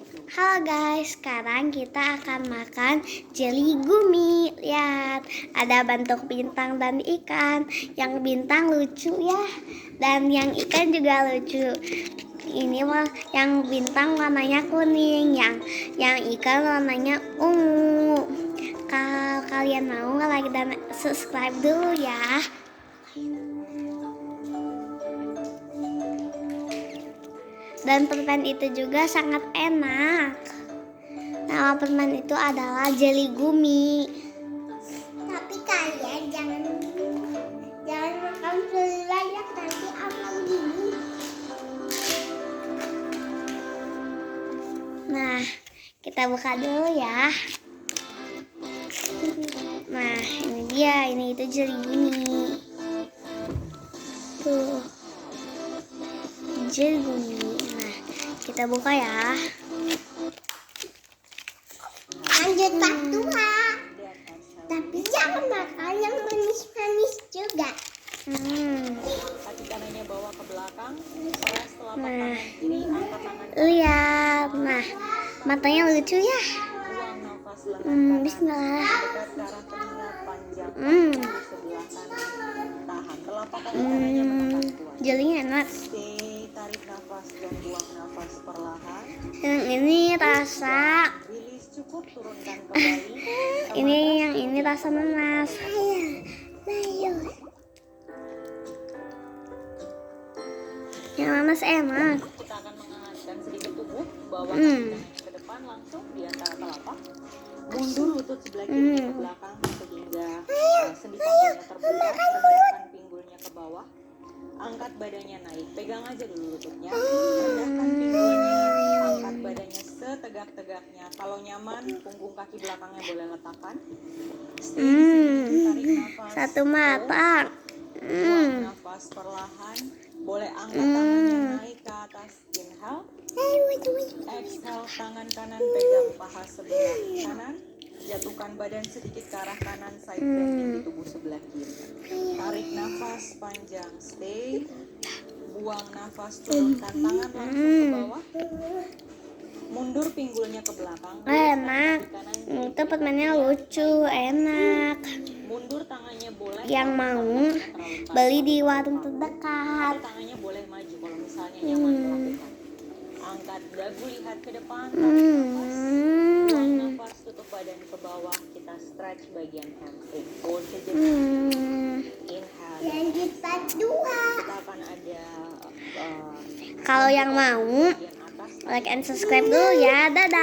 Halo guys, sekarang kita akan makan jelly gummy. Lihat, ada bentuk bintang dan ikan. Yang bintang lucu ya, dan yang ikan juga lucu. Ini mah yang bintang warnanya kuning, yang ikan warnanya ungu. Kalau kalian mau, like dan subscribe dulu ya. Dan permen itu juga sangat enak. Nama permen itu adalah jelly gummy. Tapi kalian jangan makan terlalu banyak, nanti amal gini. Nah, kita buka dulu ya. Nah, ini dia, ini itu jelly gummy. Tuh, jelly gummy. Nah, kita buka ya. Lanjut part 2. Tapi jangan makan yang manis-manis juga. Kaki kanannya bawa ke belakang, peras telapak tangan kiri, angkat tangan Lihat, nah matanya lucu ya. buang nafas lengan kanan, Bismillah. dekat ke arah telinga, panjang kaki sebelah kanan, tahan telapak kaki kanannya menekan kuat. Jelinya enak. Stay, tarik nafas dan buang nafas perlahan. Yang ini rasa, Rilis cukup, turunkan kembali. yang ini rasa nanas. Ayo. Yang nanas enak. Kita akan menghangatkan sedikit tubuh, bawa kaki kanannya ke depan langsung di antara telapak. Mundur lutut sebelah kiri ke belakang sehingga sendi panggulnya terbuka, rendahkan pinggulnya ke bawah. Angkat badannya naik, pegang aja dulu lututnya. Rendahkan pinggulnya, angkat badannya setegak-tegaknya. Kalau nyaman, punggung kaki belakangnya boleh letakkan. Stay di sini, tarik nafas. Satu mata. Buang nafas perlahan. Boleh angkat tangannya naik ke atas. Inhale. Exhale, tangan kanan pegang paha sebelah kanan. Jatuhkan badan sedikit ke arah kanan, side bending di tubuh sebelah kiri. Tarik nafas panjang, stay. Buang nafas, turunkan tangan langsung ke bawah. Mundur pinggulnya ke belakang. Enak. Kaki kanan Itu permennya lucu, enak. mundur, tangannya boleh. Yang mau beli di warung terdekat. Tangannya boleh maju kalau misalnya nyaman melakukan. Angkat dagu, lihat ke depan. Tarik nafas. Buang nafas, tutup badan ke bawah. Kita stretch bagian hamstring. Hold sejenak. Inhale. Lanjut part 2. Kita akan ada Kalau yang mau, bagian atas. like and subscribe dulu ya. Dadah.